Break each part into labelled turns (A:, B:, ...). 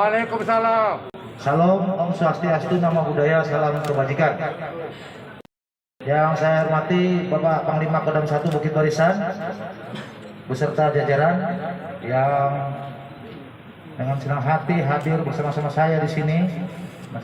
A: Waalaikumsalam.
B: Salam, Om Swastiastu, Namo Buddhaya, salam kebajikan. Yang saya hormati Bapak Panglima Kodam 1 Bukit Barisan beserta jajaran yang dengan senang hati hadir bersama-sama saya di sini.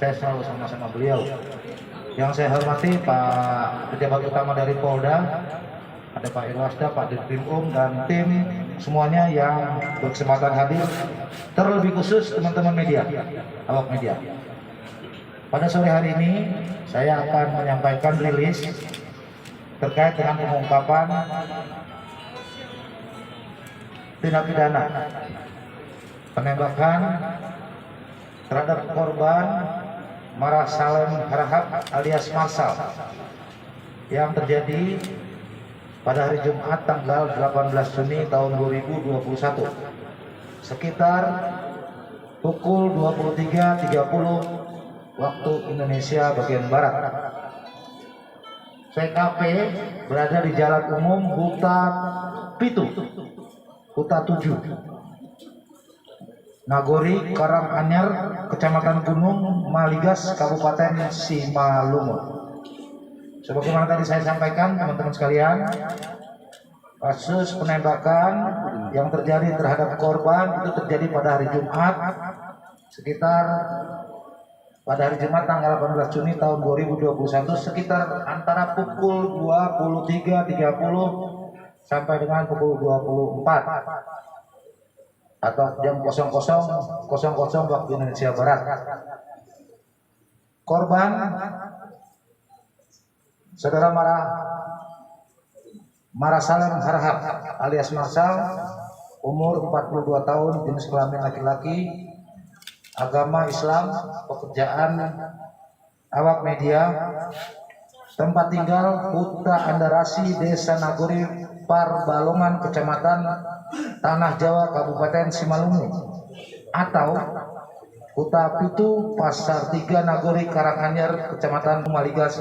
B: Saya selalu sama-sama beliau. Yang saya hormati Pak Pejabat Utama dari Polda, ada Pak Irwasda, Pak Dirkrim dan tim semuanya yang berkesempatan hadir. Terlebih khusus teman-teman media, awak media. Pada sore hari ini saya akan menyampaikan rilis terkait dengan pengungkapan tindak pidana penembakan terhadap korban Mara Salem Harahap alias Marsal yang terjadi pada hari Jumat tanggal 18 Juni tahun 2021 sekitar pukul 23.30 waktu Indonesia bagian Barat. TKP berada di Jalan Umum Huta Pitu, Huta 7, Nagori, Karanganyar, Kecamatan Gunung Maligas, Kabupaten Simalungun. Sebagaimana tadi saya sampaikan, teman-teman sekalian, kasus penembakan yang terjadi terhadap korban itu terjadi pada hari Jumat sekitar pada hari Jumat tanggal 18 Juni tahun 2021 sekitar antara pukul 23.30 sampai dengan pukul 24 atau jam 00.00 waktu Indonesia Barat. Korban Saudara Mara Salem Harahap alias Marsal, umur 42 tahun, jenis kelamin laki-laki, agama Islam, pekerjaan awak media, tempat tinggal Huta Andarasi, Desa Nagori, Parbalongan, Kecamatan Tanah Jawa, Kabupaten Simalungun, atau Huta Pitu, Pasar 3, Nagori, Karanganyar, Kecamatan Maligas,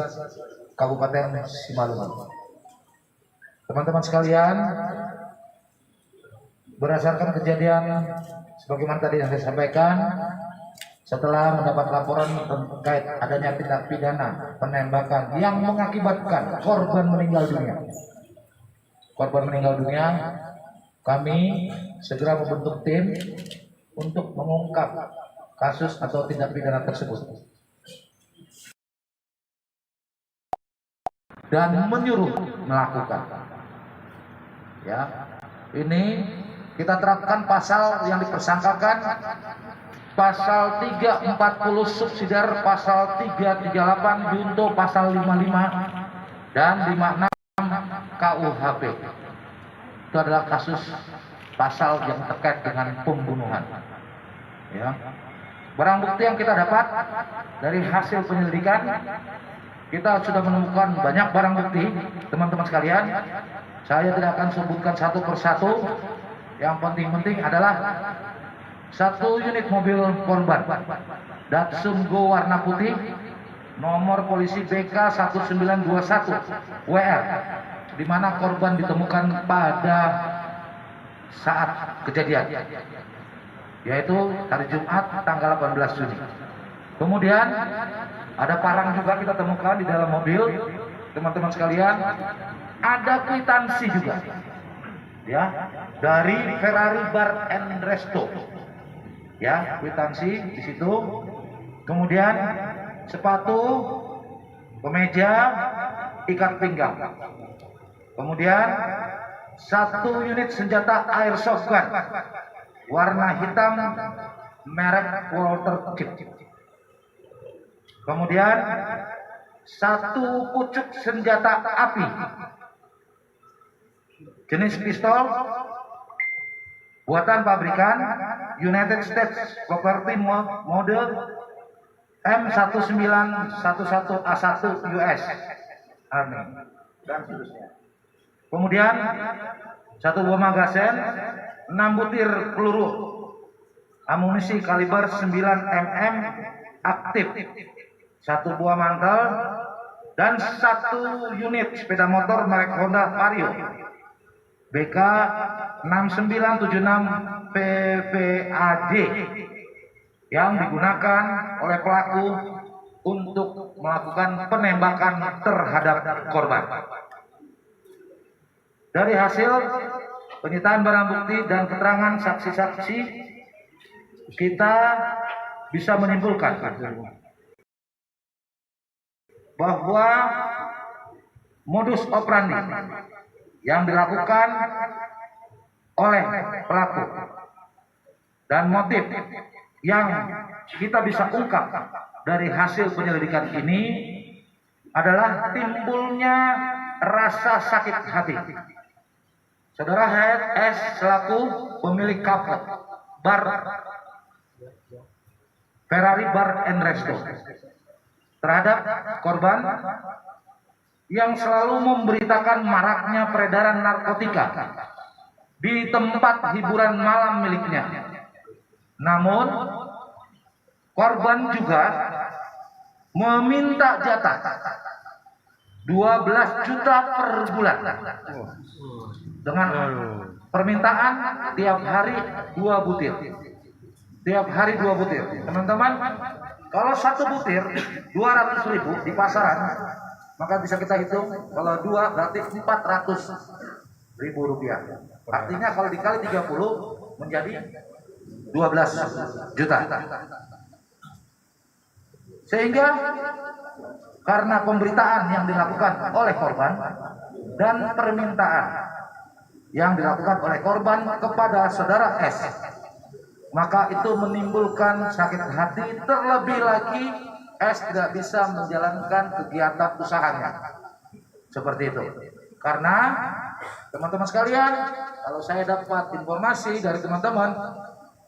B: Kabupaten Simalungun. Teman-teman sekalian, berdasarkan kejadian sebagaimana tadi yang saya sampaikan, setelah mendapat laporan terkait adanya tindak pidana penembakan yang mengakibatkan korban meninggal dunia, kami segera membentuk tim untuk mengungkap kasus atau tindak pidana tersebut dan menyuruh melakukan. Ya, ini kita terapkan pasal yang dipersangkakan, pasal 340 subsidiar, pasal 338 junto pasal 55 dan 56 KUHP. Itu adalah kasus pasal yang terkait dengan pembunuhan. Ya. Barang bukti yang kita dapat dari hasil penyelidikan, kita sudah menemukan banyak barang bukti, teman-teman sekalian. Saya tidak akan sebutkan satu persatu. Yang penting-penting adalah satu unit mobil korban Datsun Go warna putih, nomor polisi BK 1921 WR, di mana korban ditemukan pada saat kejadian, yaitu hari Jumat tanggal 18 Juni. Kemudian ada parang juga kita temukan di dalam mobil, teman-teman sekalian. Ada kwitansi juga, ya, dari Ferrari Bar and Resto, ya, kwitansi di situ. Kemudian sepatu, kemeja, ikat pinggang. Kemudian satu unit senjata airsoft gun warna hitam merek Walter Chip. Kemudian satu pucuk senjata api jenis pistol buatan pabrikan United States Property model M1911A1 US Army dan seterusnya. Kemudian satu buah magazen, 6 butir peluru amunisi kaliber 9 mm aktif, satu buah mantel, dan satu unit sepeda motor merek Honda Vario BK 6976 PVAD yang digunakan oleh pelaku untuk melakukan penembakan terhadap korban. Dari hasil penyitaan barang bukti dan keterangan saksi-saksi, kita bisa menyimpulkan bahwa modus operandi yang dilakukan oleh pelaku dan motif yang kita bisa ungkap dari hasil penyelidikan ini adalah timbulnya rasa sakit hati saudara HS selaku pemilik kafe bar Ferrari Bar and Resto terhadap korban yang selalu memberitakan maraknya peredaran narkotika di tempat hiburan malam miliknya. Namun korban juga meminta jatah 12 juta per bulan dengan permintaan tiap hari 2 butir. Tiap hari 2 butir. Teman-teman, kalau 1 butir 200.000 di pasaran, maka bisa kita hitung kalau 2 berarti 400.000 rupiah. Artinya kalau dikali 30 menjadi 12 juta. Sehingga karena pemberitaan yang dilakukan oleh korban dan permintaan yang dilakukan oleh korban kepada saudara S, maka itu menimbulkan sakit hati, terlebih lagi S tidak bisa menjalankan kegiatan usahanya seperti itu. Karena teman-teman sekalian, kalau saya dapat informasi dari teman-teman,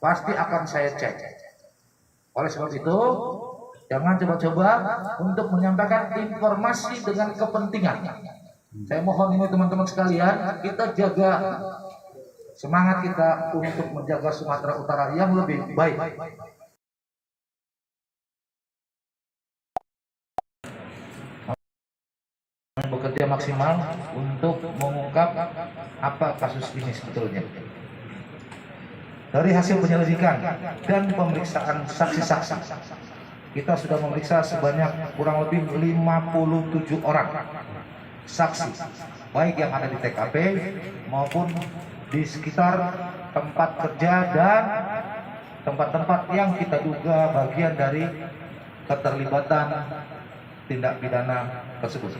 B: pasti akan saya cek. Oleh sebab itu, jangan coba-coba untuk menyampaikan informasi dengan kepentingan. Saya mohon ini teman-teman sekalian, kita jaga semangat kita untuk menjaga Sumatera Utara yang lebih baik. Bekerja maksimal untuk mengungkap apa kasus ini sebetulnya. Dari hasil penyelidikan dan pemeriksaan saksi-saksi, kita sudah memeriksa sebanyak kurang lebih 57 orang saksi, baik yang ada di TKP maupun di sekitar tempat kerja dan tempat-tempat yang kita duga bagian dari keterlibatan tindak pidana tersebut.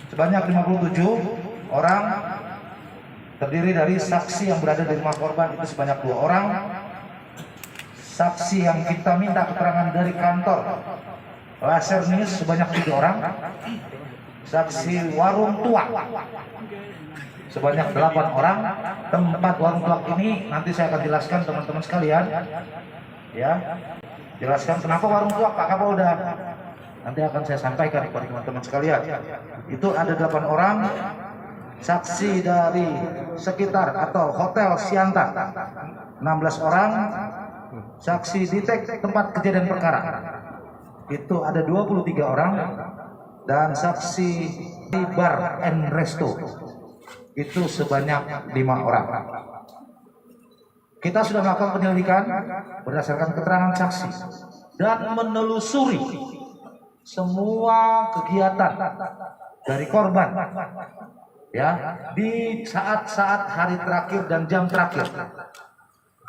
B: Sebanyak 57 orang terdiri dari saksi yang berada di rumah korban itu sebanyak 2 orang, saksi yang kita minta keterangan dari kantor Laser News sebanyak 3 orang, saksi warung tuak sebanyak 8 orang. Tempat warung tuak ini nanti saya akan jelaskan teman-teman sekalian, ya, jelaskan kenapa warung tuak Pak Kapolda. Nanti akan saya sampaikan kepada teman-teman sekalian. Itu ada 8 orang saksi dari sekitar atau Hotel Siantar, 16 orang saksi di tempat kejadian perkara. Itu ada 23 orang, dan saksi di Bar and Resto itu sebanyak 5 orang. Kita sudah melakukan penyelidikan berdasarkan keterangan saksi dan menelusuri semua kegiatan dari korban, ya, di saat-saat hari terakhir dan jam terakhir.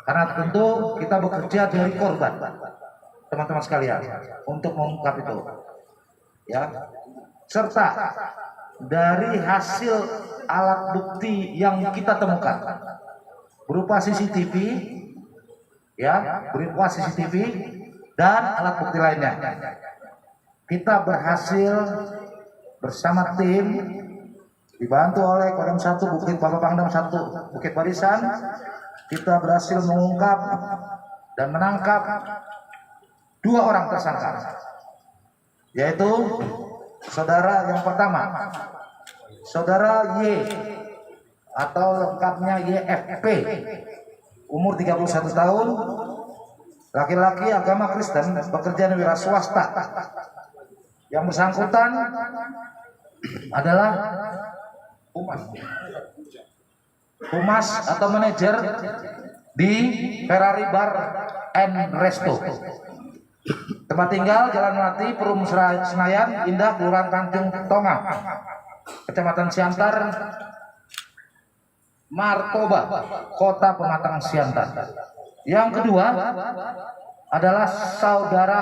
B: Karena tentu kita bekerja dari korban, teman-teman sekalian, untuk mengungkap itu, ya, serta dari hasil alat bukti yang kita temukan berupa CCTV, ya, berupa CCTV dan alat bukti lainnya. Kita berhasil bersama tim dibantu oleh Kodam 1 Bukit Bapak Pangdam 1 Bukit Barisan, kita berhasil mengungkap dan menangkap 2 orang tersangka, yaitu saudara yang pertama, saudara Y atau lengkapnya YFP, umur 31 tahun, laki-laki, agama Kristen, pekerjaan wira swasta. Yang bersangkutan adalah humas atau manajer di Ferrari Bar and Resto. Tempat tinggal Jalan Melati, Perum Senayan Indah, Kelurahan Tanjung Tonga, Kecamatan Siantar, Martoba, Kota Pematang Siantar. Yang kedua adalah saudara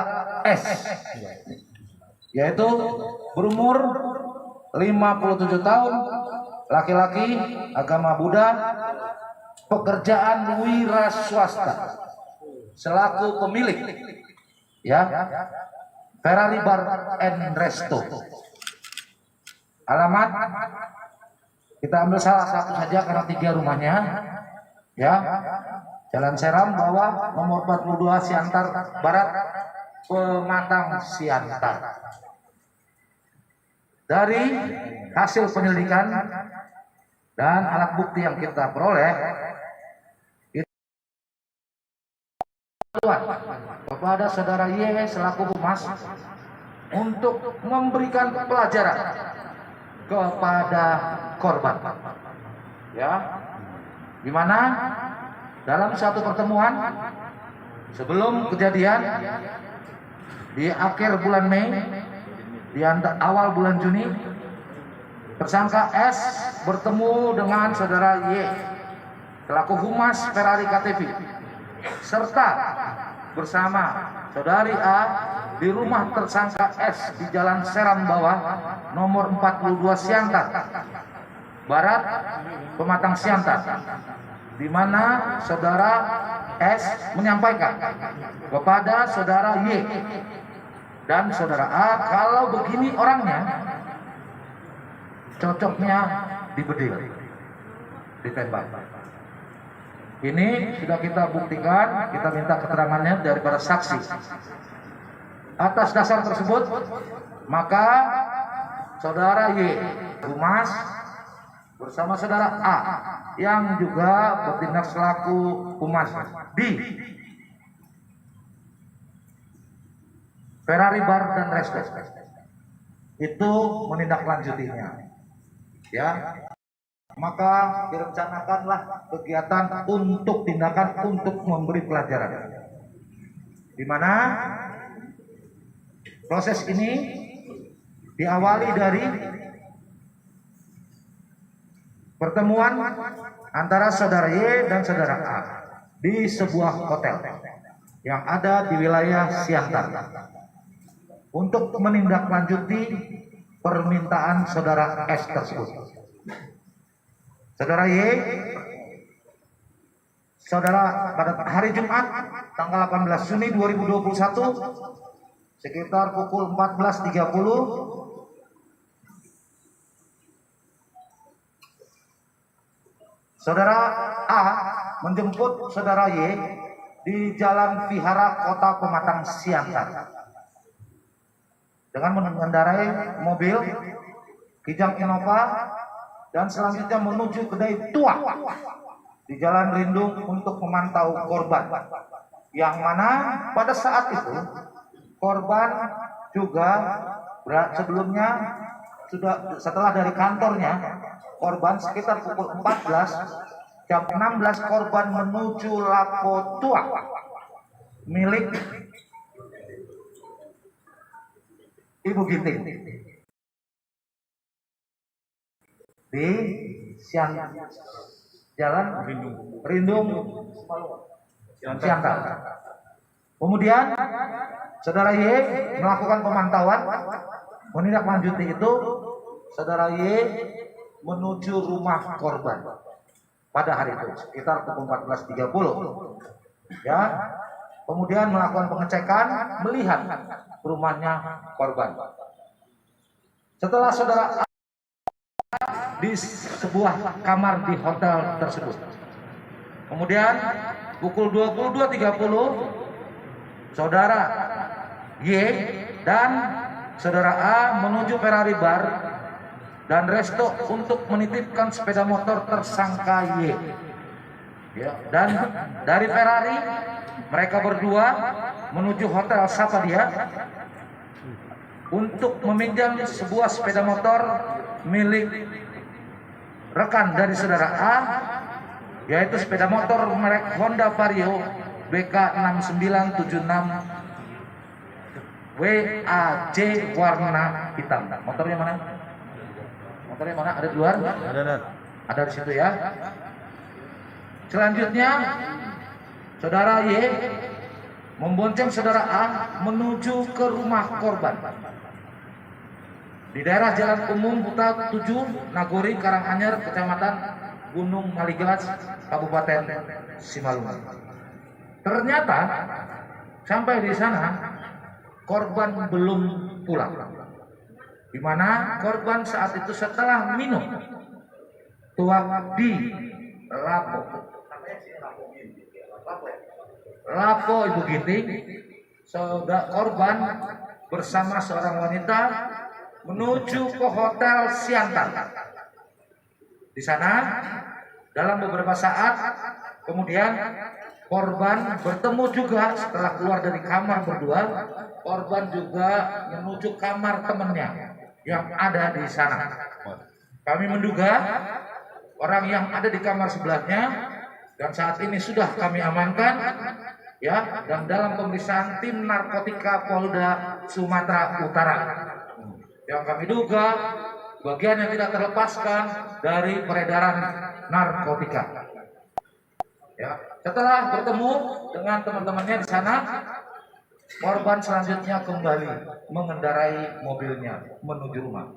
B: S, yaitu berumur 57 tahun, laki-laki, agama Buddha, pekerjaan wira swasta, selaku pemilik Ferrari Bar and Resto. Alamat kita ambil salah satu saja karena 3 rumahnya, Jalan Seram Bawah, nomor 42, Siantar Barat, Pematang Siantar. Dari hasil penyelidikan dan alat bukti yang kita peroleh, kepada saudara Y selaku humas untuk memberikan pelajaran kepada korban, di mana dalam satu pertemuan sebelum kejadian di akhir bulan Mei, di awal bulan Juni, tersangka S bertemu dengan saudara Y selaku humas Ferrari KTP serta bersama saudari A di rumah tersangka S di Jalan Seram Bawah, nomor 42, Siantar Barat, Pematang Siantar, di mana saudara S menyampaikan kepada saudara Y dan saudara A kalau begini orangnya cocoknya dibedil, ditembak. Ini sudah kita buktikan, kita minta keterangannya daripada saksi. Atas dasar tersebut, maka saudara Y humas bersama saudara A yang juga bertindak selaku humas di Ferrari Bar dan Resto itu menindaklanjutinya, maka direncanakanlah kegiatan untuk tindakan untuk memberi pelajaran, di mana proses ini diawali dari pertemuan antara saudara Y dan saudara A di sebuah hotel yang ada di wilayah Siantar untuk menindaklanjuti permintaan saudara S tersebut. Saudara Y, pada hari Jumat tanggal 18 Juni 2021 sekitar pukul 14.30 saudara A menjemput saudara Y di Jalan Vihara, Kota Pematang Siantar dengan mengendarai mobil Kijang Innova dan selanjutnya menuju kedai tua di Jalan Rindung untuk memantau korban, yang mana pada saat itu korban juga sebelumnya sudah setelah dari kantornya korban sekitar pukul 14, jam 16 korban menuju Lako Tua milik Ibu Ginting di Jalan Rindung Siantar. Kemudian saudara Y melakukan pemantauan, menindaklanjuti itu saudara Y menuju rumah korban pada hari itu sekitar pukul 14.30, kemudian melakukan pengecekan, melihat rumahnya korban. Setelah saudara A di sebuah kamar di hotel tersebut, kemudian pukul 22.30 saudara Y dan saudara A menuju Ferrari Bar dan Resto untuk menitipkan sepeda motor tersangka Y. Dan dari Ferrari mereka berdua menuju Hotel Sapadia untuk meminjam sebuah sepeda motor milik rekan dari saudara A, yaitu sepeda motor merek Honda Vario BK 6976 WAJ warna hitam. Motornya mana? Motornya mana? Ada di luar? Ada di situ ya. Selanjutnya saudara Y membonceng saudara A menuju ke rumah korban di daerah Jalan Umum Buta 7, Nagori, Karanganyar, Kecamatan Gunung Maligas, Kabupaten Simalungun. Ternyata sampai di sana korban belum pulang, di mana korban saat itu setelah minum tuak di Lapo Ibu Ginting, saudara korban bersama seorang wanita menuju ke Hotel Siantar. Di sana dalam beberapa saat kemudian korban bertemu juga setelah keluar dari kamar berdua. Korban juga menuju kamar temannya yang ada di sana. Kami menduga orang yang ada di kamar sebelahnya, dan saat ini sudah kami amankan ya, dan dalam pemeriksaan tim narkotika Polda Sumatera Utara yang kami duga bagian yang tidak terlepaskan dari peredaran narkotika. Ya, setelah bertemu dengan teman-temannya di sana, korban selanjutnya kembali mengendarai mobilnya menuju rumah.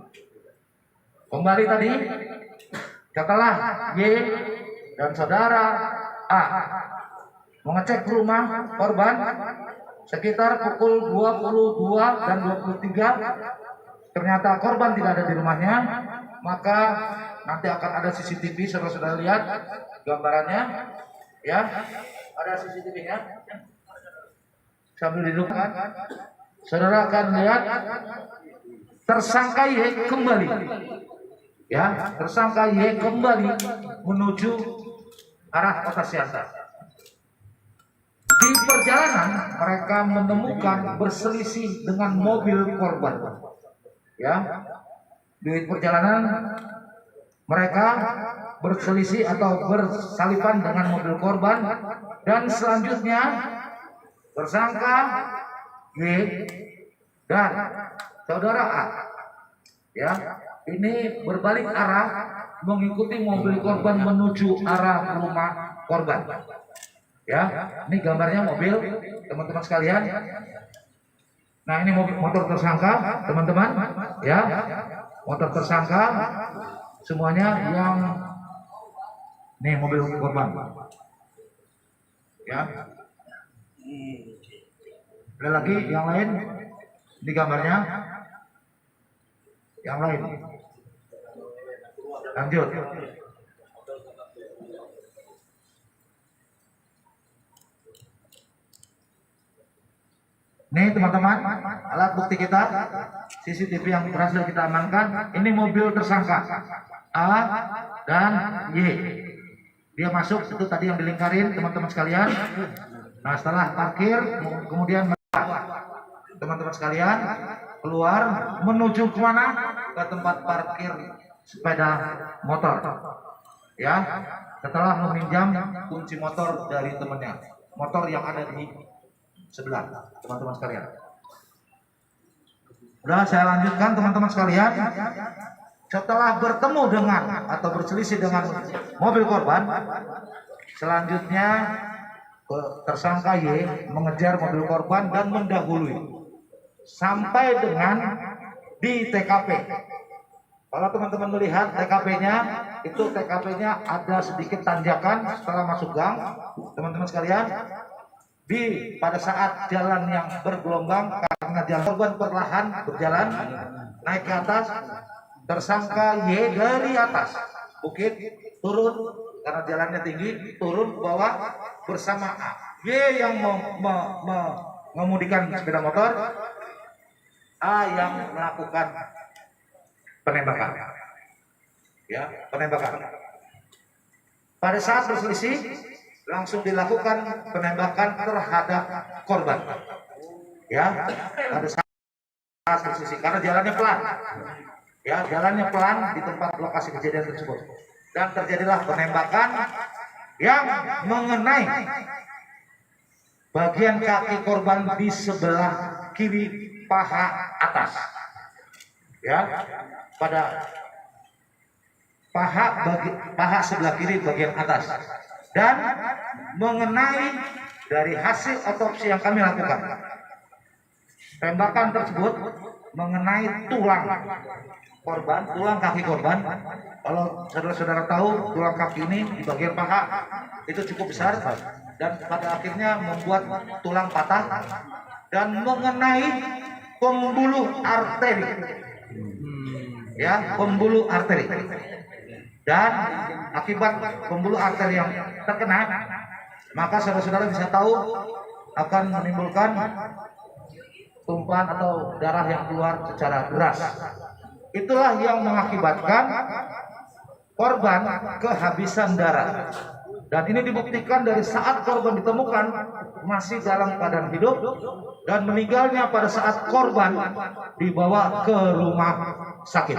B: Kembali tadi setelah Y dan saudara A mengecek rumah korban sekitar pukul 22 dan 23, ternyata korban tidak ada di rumahnya. Maka nanti akan ada CCTV, saudara-saudara lihat gambarannya ya, ada CCTV-nya sambil didudukkan. Saudara akan lihat tersangka Y kembali ya, tersangka Y kembali menuju arah Kota Siantar. Di perjalanan mereka menemukan berselisih dengan mobil korban. Ya, di perjalanan mereka berselisih atau bersalipan dengan mobil korban, dan selanjutnya tersangka Y dan saudara A ya ini berbalik arah mengikuti mobil korban menuju arah rumah korban. Ya, ini gambarnya mobil teman-teman sekalian. Nah, ini motor tersangka teman-teman ya, motor tersangka semuanya yang nih mobil korban ya. Ada lagi yang lain di gambarnya, yang lain lanjut. Nih teman-teman, alat bukti kita, CCTV yang berhasil kita amankan. Ini mobil tersangka A dan Y. Dia masuk, itu tadi yang dilingkarin teman-teman sekalian. Nah, setelah parkir kemudian teman-teman sekalian keluar menuju kemana? Ke tempat parkir sepeda motor. Ya, setelah meminjam kunci motor dari temannya, motor yang ada di sebelah, teman-teman sekalian. Udah, saya lanjutkan teman-teman sekalian. Setelah bertemu dengan atau berselisih dengan mobil korban, selanjutnya tersangka Y mengejar mobil korban dan mendahului sampai dengan di TKP. Kalau teman-teman melihat TKP-nya, itu TKP-nya ada sedikit tanjakan setelah masuk gang, teman-teman sekalian. Pada saat jalan yang bergelombang karena jalan korban perlahan berjalan naik ke atas, tersangka Y dari atas bukit turun karena jalannya tinggi, turun ke bawah bersama A. Y yang mengemudikan sepeda motor, A yang melakukan penembakan. Ya, penembakan. Pada saat berselisih langsung dilakukan penembakan terhadap korban. Ya, pada saat berselisih karena jalannya pelan. Ya, jalannya pelan di tempat lokasi kejadian tersebut. Dan terjadilah penembakan yang mengenai bagian kaki korban di sebelah kiri paha atas, ya, pada paha sebelah kiri bagian atas, dan mengenai dari hasil otopsi yang kami lakukan, tembakan tersebut mengenai tulang korban, tulang kaki korban. Kalau saudara-saudara tahu, tulang kaki ini di bagian paha itu cukup besar dan pada akhirnya membuat tulang patah dan mengenai pembuluh arteri, ya, pembuluh arteri. Dan akibat pembuluh arteri yang terkena, maka saudara-saudara bisa tahu akan menimbulkan tumpahan atau darah yang keluar secara deras. Itulah yang mengakibatkan korban kehabisan darah. Dan ini dibuktikan dari saat korban ditemukan masih dalam keadaan hidup dan meninggalnya pada saat korban dibawa ke rumah sakit.